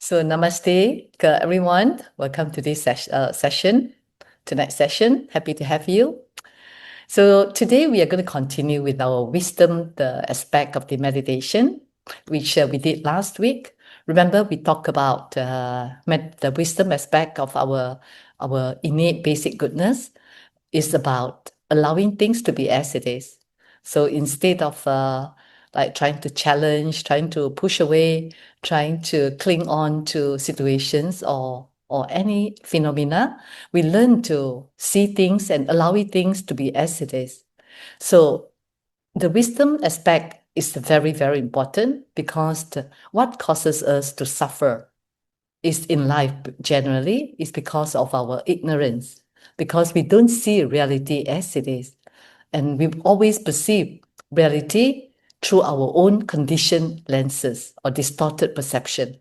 So namaste, everyone. Welcome to this session, tonight's session. Happy to have you. So today we are going to continue with our wisdom, the aspect of the meditation, which we did last week. Remember, we talked about the wisdom aspect of our innate basic goodness is about allowing things to be as it is. So instead of like trying to challenge, trying to push away, trying to cling on to situations or any phenomena, we learn to see things and allowing things to be as it is. So the wisdom aspect is very, very important because what causes us to suffer is in life generally is because of our ignorance, because we don't see reality as it is. And we always perceive reality through our own conditioned lenses or distorted perception.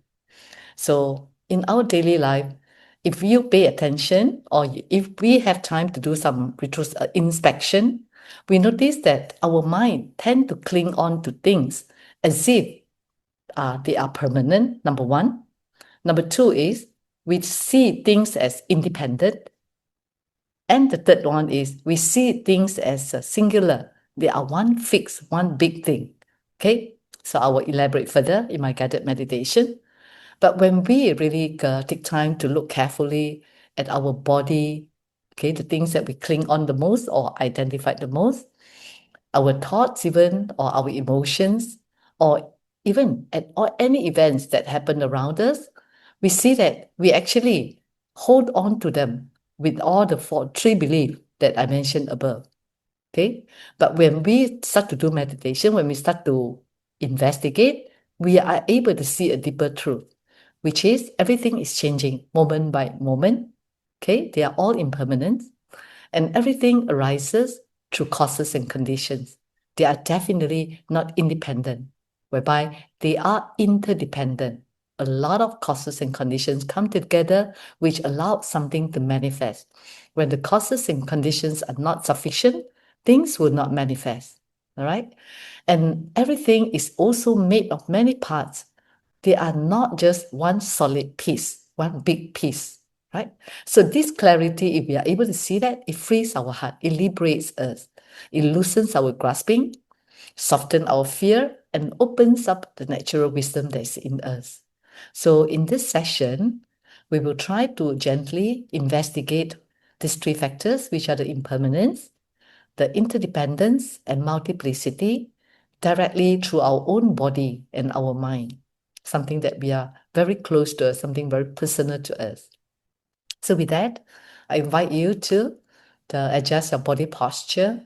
So in our daily life, if you pay attention or if we have time to do some inspection, we notice that our mind tend to cling on to things as if they are permanent, number one. Number two is we see things as independent. And the third one is we see things as singular. They are one fixed, one big thing. Okay, so I will elaborate further in my guided meditation. But when we really take time to look carefully at our body, okay, the things that we cling on the most or identify the most, our thoughts even, or our emotions, or even at or any events that happen around us, we see that we actually hold on to them with all the three beliefs that I mentioned above. Okay, but when we start to do meditation, when we start to investigate, we are able to see a deeper truth, which is everything is changing moment by moment. Okay, they are all impermanent, and everything arises through causes and conditions. They are definitely not independent, whereby they are interdependent. A lot of causes and conditions come together, which allow something to manifest. When the causes and conditions are not sufficient, things will not manifest. All right. And everything is also made of many parts. They are not just one solid piece, one big piece, right? So this clarity, if we are able to see that, it frees our heart, it liberates us, it loosens our grasping, softens our fear, and opens up the natural wisdom that is in us. So in this session, we will try to gently investigate these three factors, which are the impermanence, the interdependence, and multiplicity, directly through our own body and our mind, something that we are very close to us, something very personal to us. So with that, I invite you to adjust your body posture.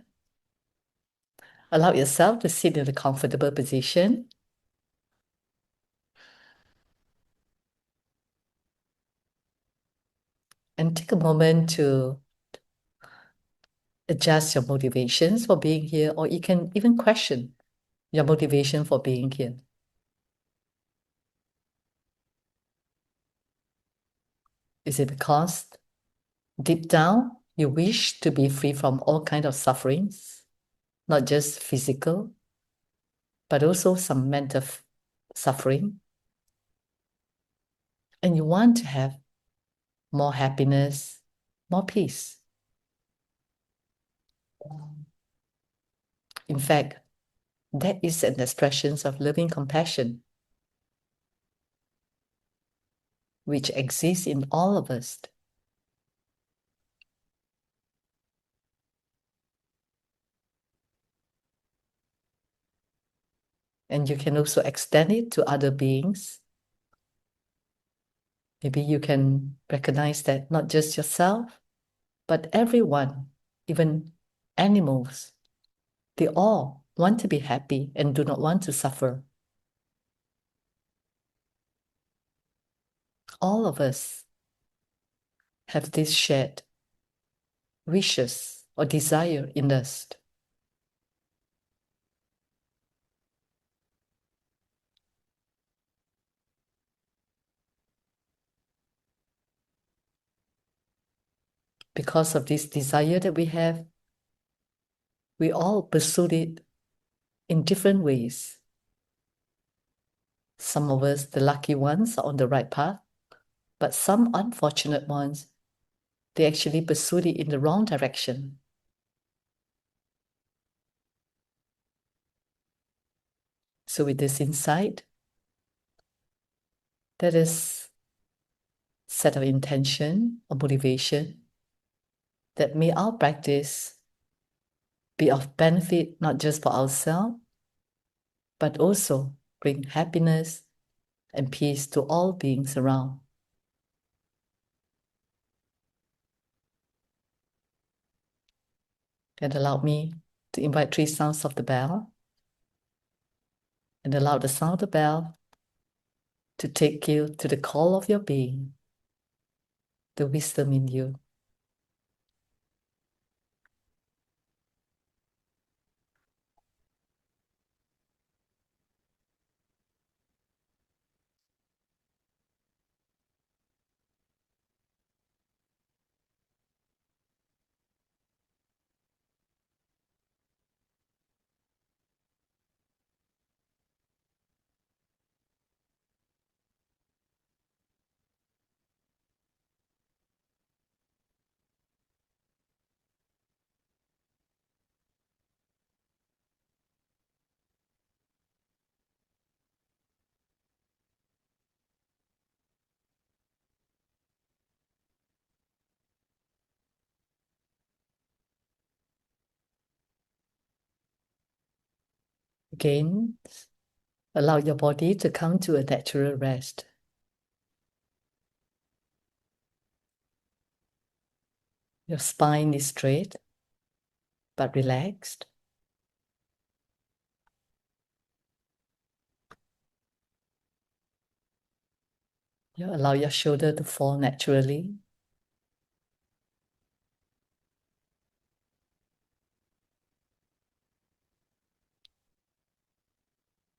Allow yourself to sit in a comfortable position. And take a moment to adjust your motivations for being here, or you can even question your motivation for being here. Is it because deep down you wish to be free from all kinds of sufferings, not just physical, but also some mental suffering? And you want to have more happiness, more peace. In fact, that is an expression of loving compassion, which exists in all of us. And you can also extend it to other beings. Maybe you can recognize that not just yourself, but everyone, even animals, they all want to be happy and do not want to suffer. All of us have this shared wishes or desire in us. Because of this desire that we have, we all pursue it in different ways. Some of us, the lucky ones, are on the right path, but some unfortunate ones, they actually pursued it in the wrong direction. So with this insight, let us set our intention or motivation that may our practice be of benefit not just for ourselves, but also bring happiness and peace to all beings around. And allow me to invite three sounds of the bell, and allow the sound of the bell to take you to the call of your being, the wisdom in you. Again, allow your body to come to a natural rest. Your spine is straight but relaxed. You allow your shoulder to fall naturally.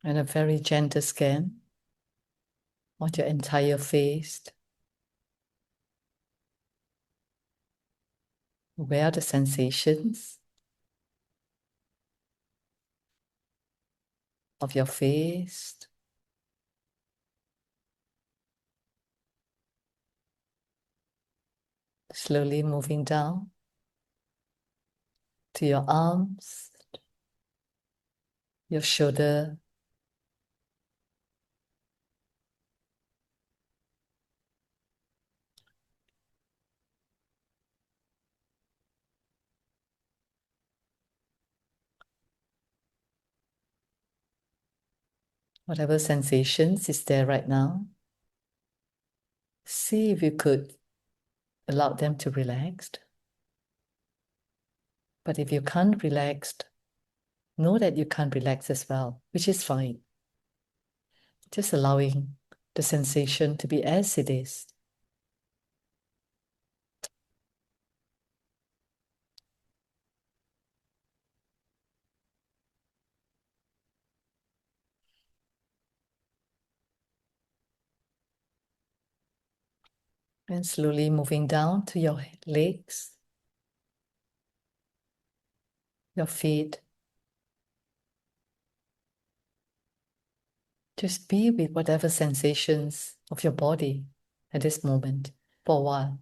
And a very gentle scan of your entire face. Where are the sensations of your face? Slowly moving down to your arms, your shoulder, whatever sensations is there right now. See if you could allow them to relax. But if you can't relax, know that you can't relax as well, which is fine. Just allowing the sensation to be as it is. And slowly moving down to your legs, your feet. Just be with whatever sensations of your body at this moment for a while.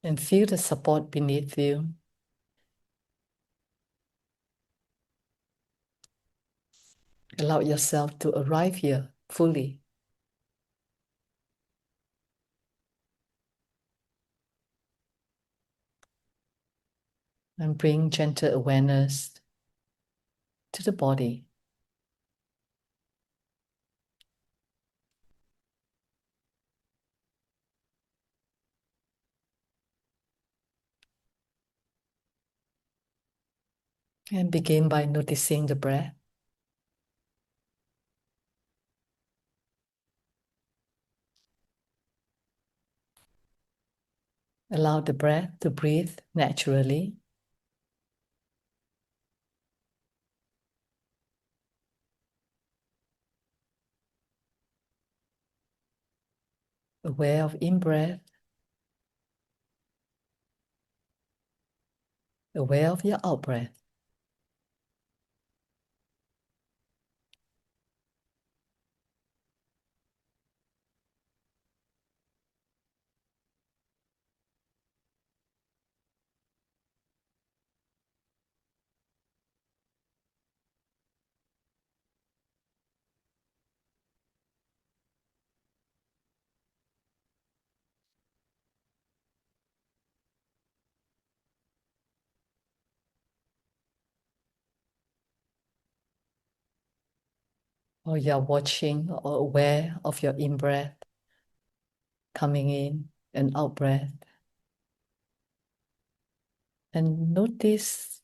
And feel the support beneath you. Allow yourself to arrive here fully. And bring gentle awareness to the body. And begin by noticing the breath. Allow the breath to breathe naturally. Aware of in-breath. Aware of your out-breath. Or you're watching or aware of your in-breath coming in and out-breath. And notice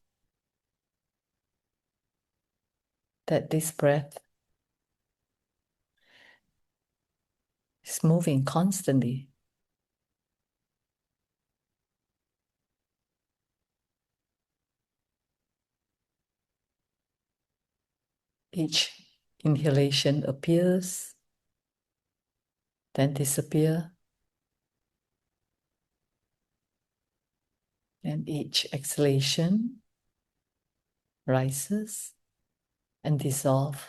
that this breath is moving constantly. Each inhalation appears, then disappears, and each exhalation rises and dissolves.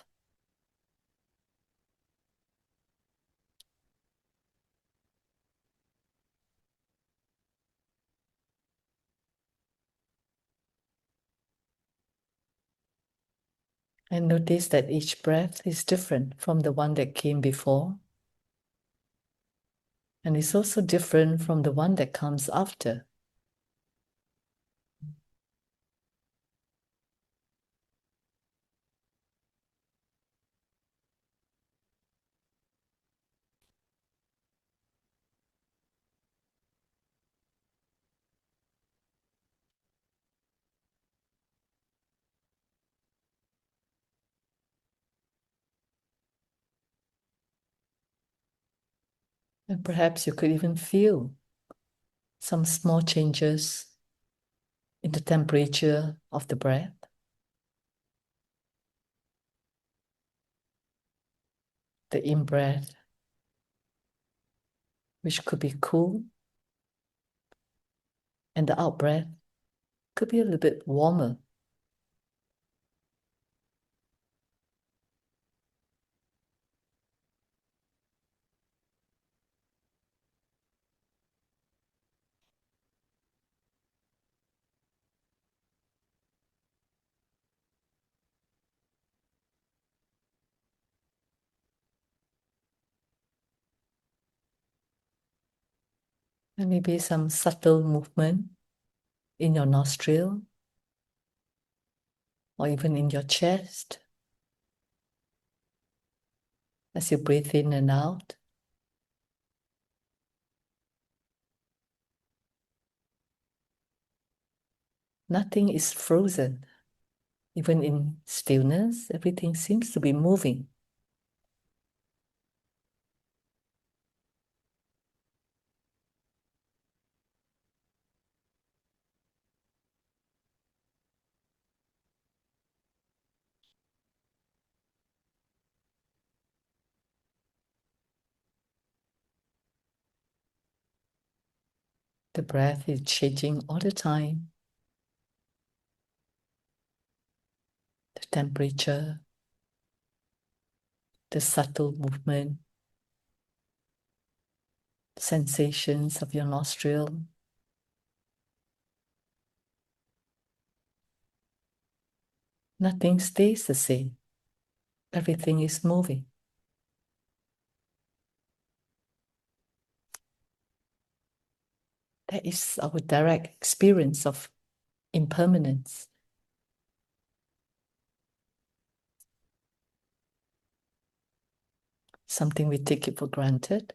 And notice that each breath is different from the one that came before. And it's also different from the one that comes after. And perhaps you could even feel some small changes in the temperature of the breath. The in-breath, which could be cool, and the out-breath could be a little bit warmer. And maybe some subtle movement in your nostril or even in your chest as you breathe in and out. Nothing is frozen. Even in stillness, everything seems to be moving. The breath is changing all the time. The temperature, the subtle movement, sensations of your nostril. Nothing stays the same. Everything is moving. That is our direct experience of impermanence. Something we take it for granted.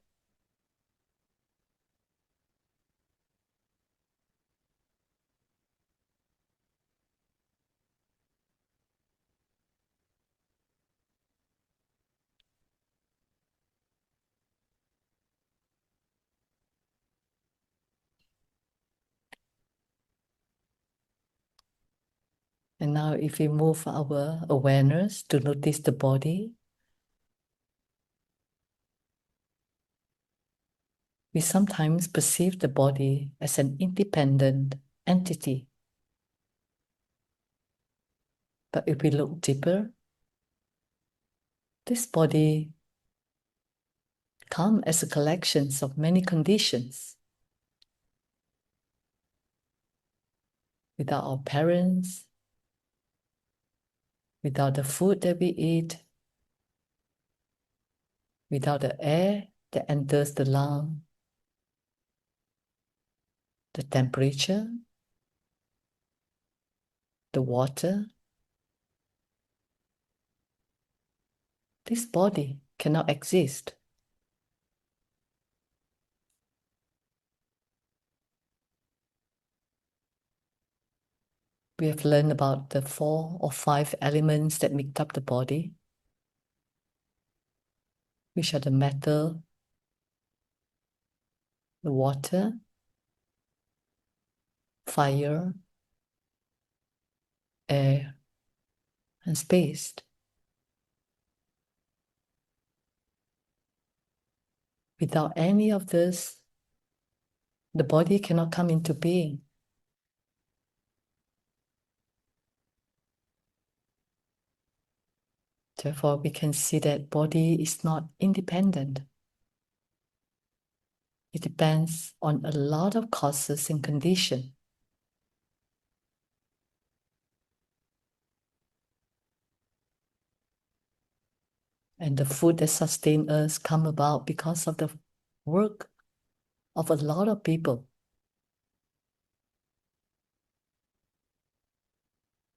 And now if we move our awareness to notice the body, we sometimes perceive the body as an independent entity. But if we look deeper, this body comes as a collection of many conditions. Without our parents, without the food that we eat, without the air that enters the lung, the temperature, the water, this body cannot exist. We have learned about the 4 or 5 elements that make up the body, which are the metal, the water, fire, air, and space. Without any of this, the body cannot come into being. Therefore, we can see that body is not independent. It depends on a lot of causes and conditions. And the food that sustains us come about because of the work of a lot of people.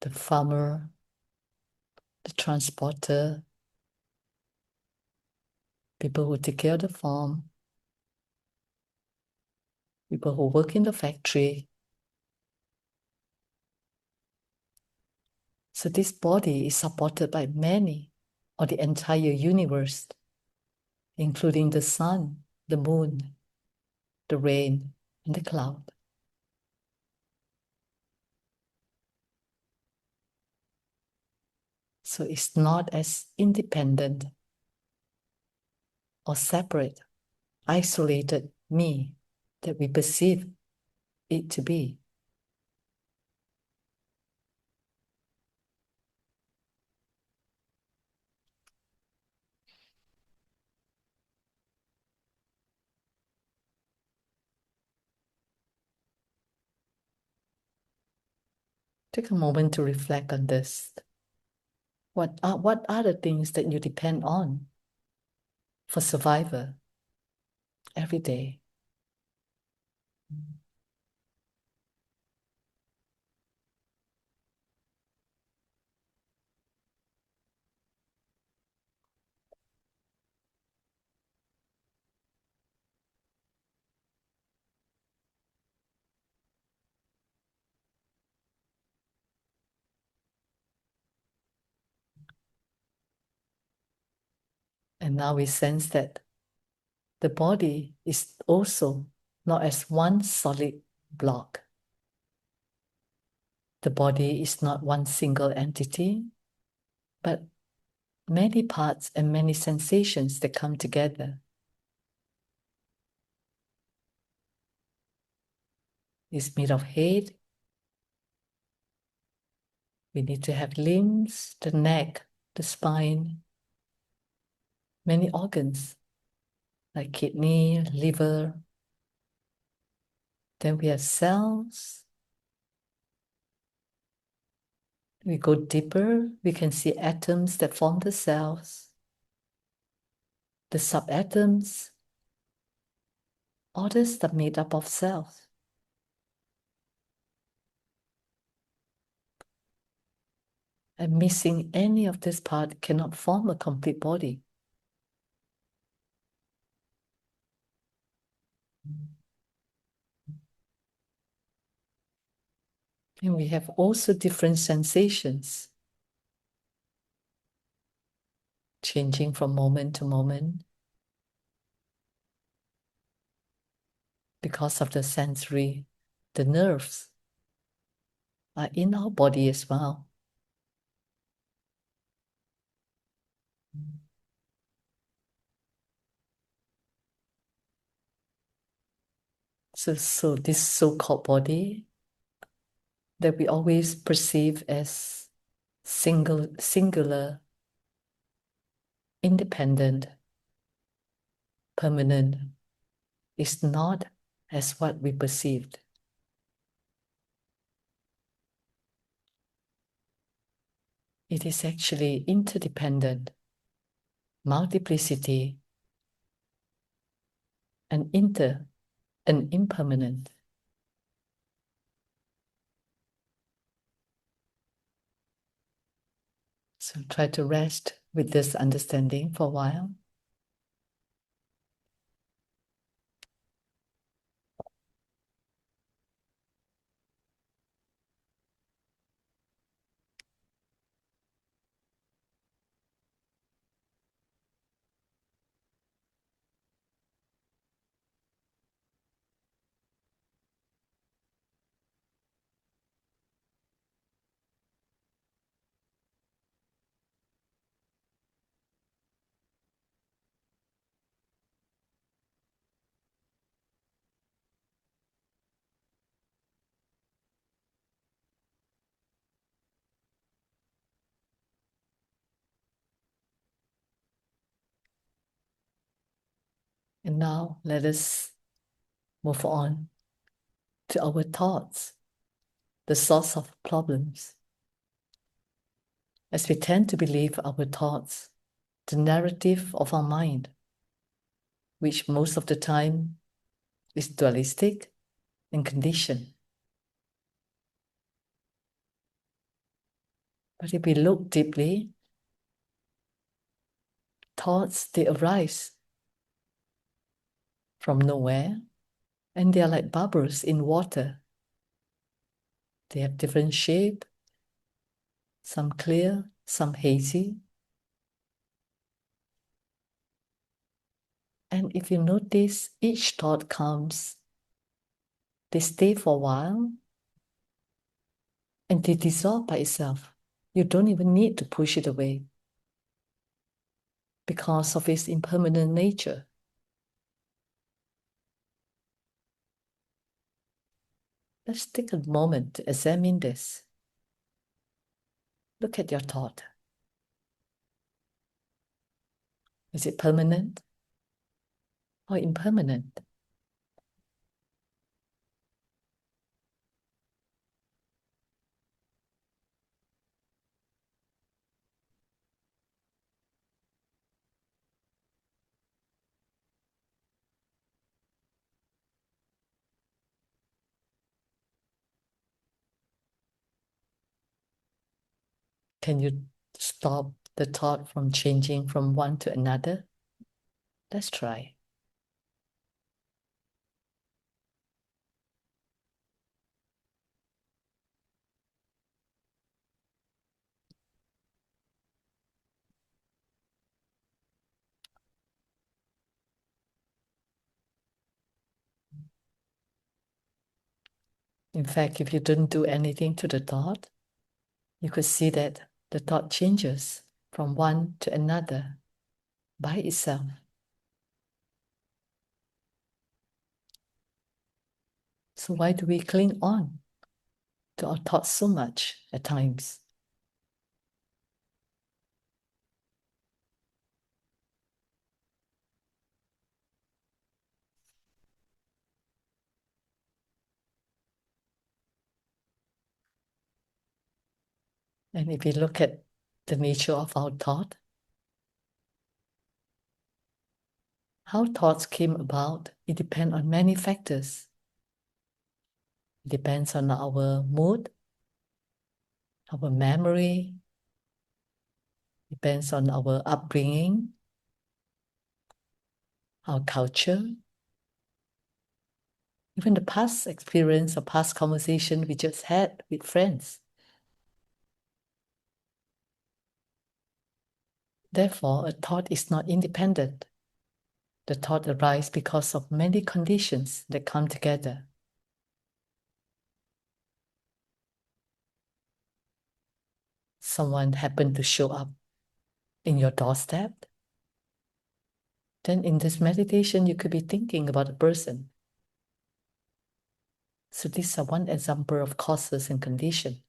The farmer, the transporter, people who take care of the farm, people who work in the factory. So this body is supported by many, or the entire universe, including the sun, the moon, the rain, and the cloud. So it's not as independent or separate, isolated me that we perceive it to be. Take a moment to reflect on this. What are the things that you depend on for survival every day? And now we sense that the body is also not as one solid block. The body is not one single entity, but many parts and many sensations that come together. It's made of head. We need to have limbs, the neck, the spine, many organs like kidney, liver. Then we have cells. We go deeper, we can see atoms that form the cells, the subatoms, all this are made up of cells. And missing any of this part cannot form a complete body. And we have also different sensations, changing from moment to moment because of the sensory, the nerves are in our body as well. So this so-called body that we always perceive as singular, independent, permanent, is not as what we perceived. It is actually interdependent, multiplicity, and impermanent. So try to rest with this understanding for a while. And now let us move on to our thoughts, the source of problems. As we tend to believe our thoughts, the narrative of our mind, which most of the time is dualistic and conditioned. But if we look deeply, thoughts, they arise from nowhere, and they are like bubbles in water. They have different shape, some clear, some hazy. And if you notice, each thought comes, they stay for a while, and they dissolve by itself. You don't even need to push it away because of its impermanent nature. Let's take a moment to examine this. Look at your thought. Is it permanent or impermanent? Can you stop the thought from changing from one to another? Let's try. In fact, if you didn't do anything to the thought, you could see that the thought changes from one to another by itself. So why do we cling on to our thoughts so much at times? And if we look at the nature of our thought, how thoughts came about, it depends on many factors. It depends on our mood, our memory, depends on our upbringing, our culture, even the past experience or past conversation we just had with friends. Therefore, a thought is not independent. The thought arises because of many conditions that come together. Someone happened to show up in your doorstep. Then in this meditation, you could be thinking about a person. So these are one example of causes and condition.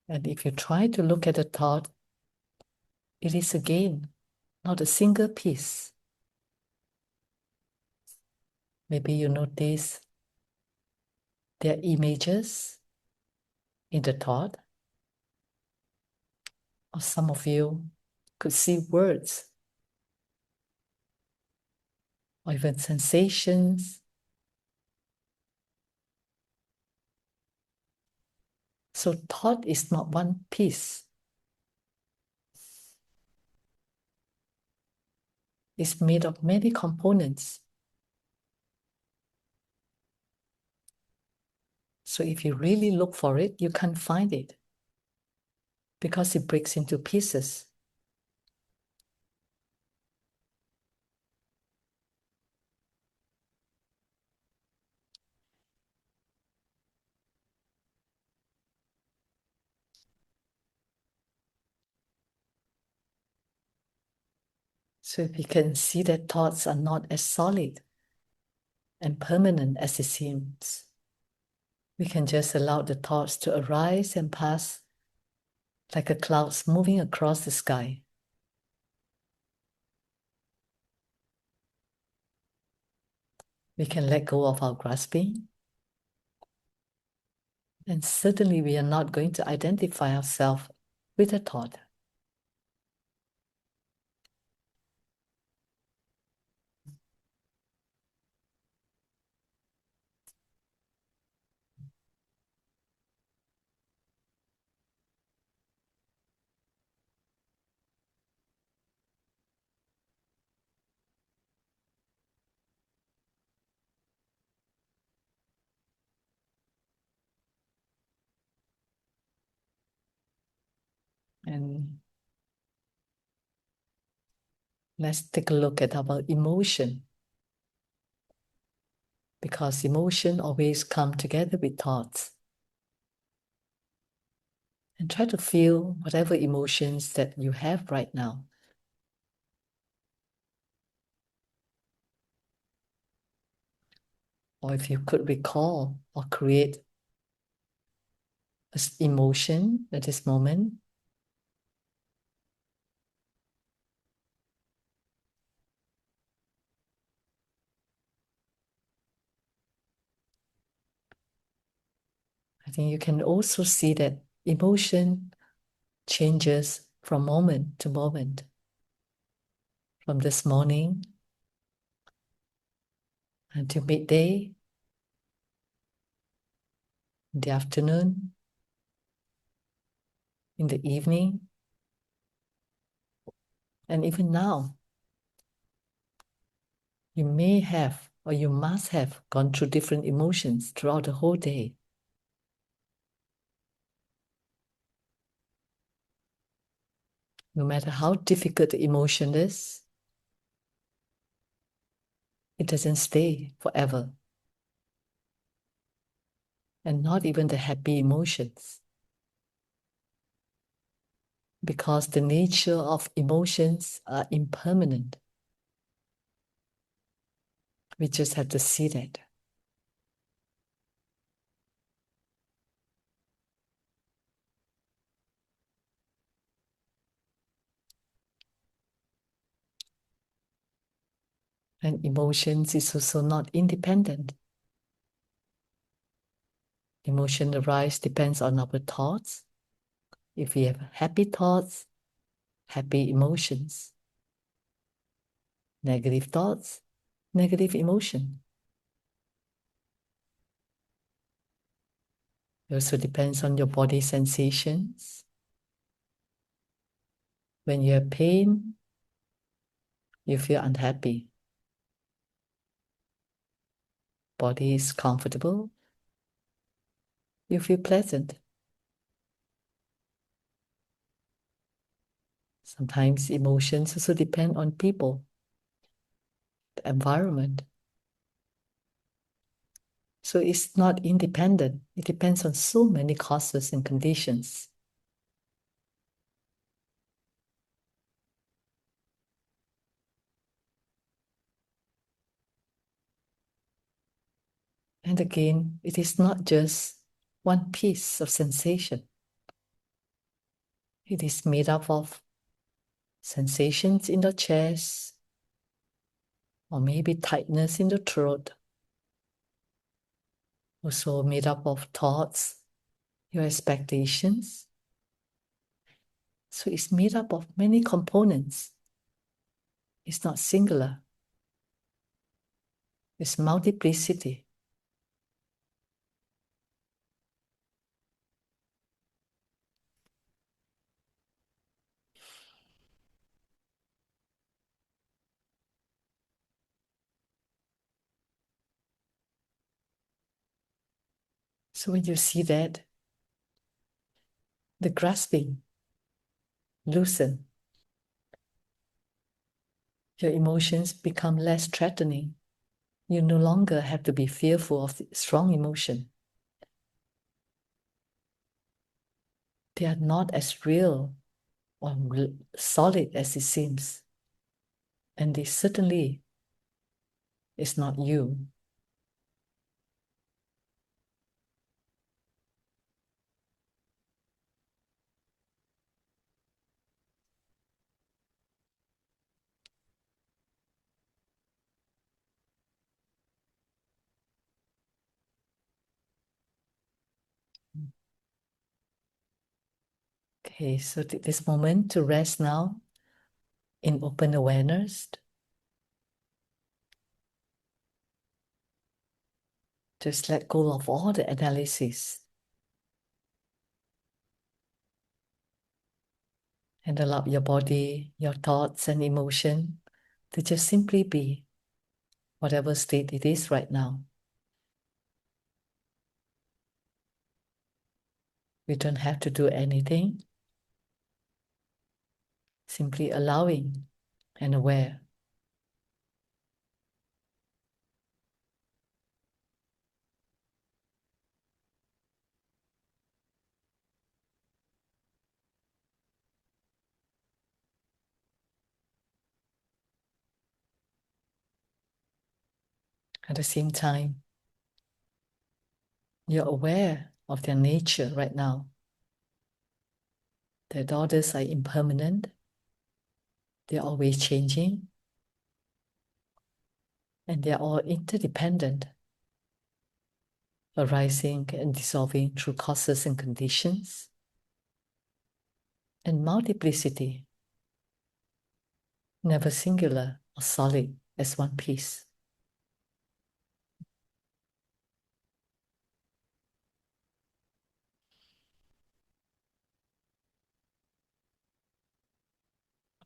And if you try to look at a thought, it is again not a single piece. Maybe you notice there are images in the thought, or some of you could see words, or even sensations. So thought is not one piece. It's made of many components. So if you really look for it, you can't find it because it breaks into pieces. So if you can see that thoughts are not as solid and permanent as it seems, we can just allow the thoughts to arise and pass like a clouds moving across the sky. We can let go of our grasping, and certainly we are not going to identify ourselves with a thought. And let's take a look at our emotion, because emotion always come together with thoughts. And try to feel whatever emotions that you have right now. Or if you could recall or create an emotion at this moment, I think you can also see that emotion changes from moment to moment. From this morning until midday, in the afternoon, in the evening, and even now. You may have or you must have gone through different emotions throughout the whole day. No matter how difficult the emotion is, it doesn't stay forever. And not even the happy emotions. Because the nature of emotions are impermanent. We just have to see that. And emotions is also not independent. Emotion arise depends on our thoughts. If we have happy thoughts, happy emotions. Negative thoughts, negative emotion. It also depends on your body sensations. When you have pain, you feel unhappy. Body is comfortable, you feel pleasant. Sometimes emotions also depend on people, the environment. So it's not independent. It depends on so many causes and conditions. And again, it is not just one piece of sensation. It is made up of sensations in the chest, or maybe tightness in the throat. Also made up of thoughts, your expectations. So it's made up of many components. It's not singular. It's multiplicity. So when you see that, the grasping loosen. Your emotions become less threatening. You no longer have to be fearful of strong emotion. They are not as real or solid as it seems. And they certainly is not you. Okay, so take this moment to rest now in open awareness. Just let go of all the analysis and allow your body, your thoughts and emotion to just simply be whatever state it is right now. We don't have to do anything, simply allowing and aware. At the same time, you're aware of their nature right now. Their daughters are impermanent. They're always changing. And they're all interdependent, arising and dissolving through causes and conditions. And multiplicity, never singular or solid as one piece.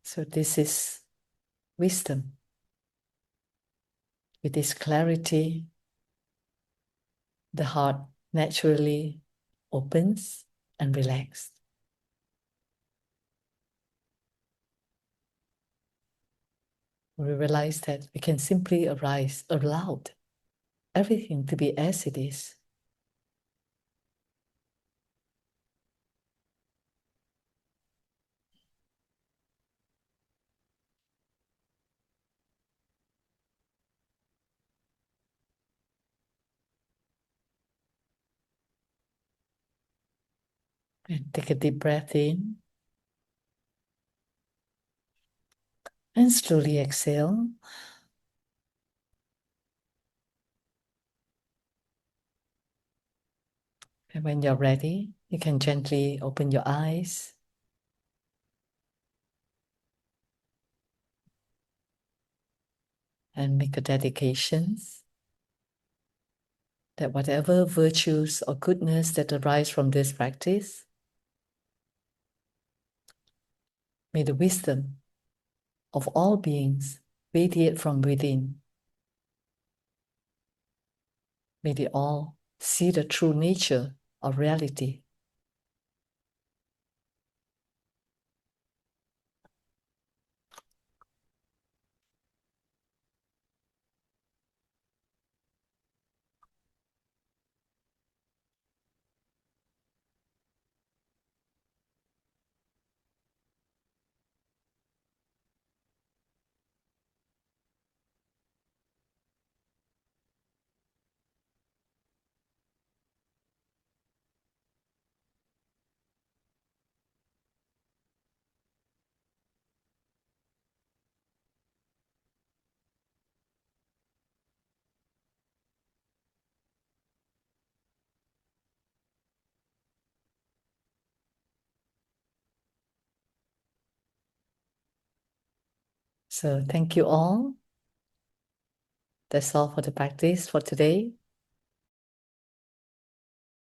So this is wisdom. With this clarity, the heart naturally opens and relaxes. We realize that we can simply arise, allow everything to be as it is. And take a deep breath in and slowly exhale. And when you're ready, you can gently open your eyes. And make a dedication that whatever virtues or goodness that arise from this practice, may the wisdom of all beings radiate from within. May they all see the true nature of reality. So thank you all. That's all for the practice for today.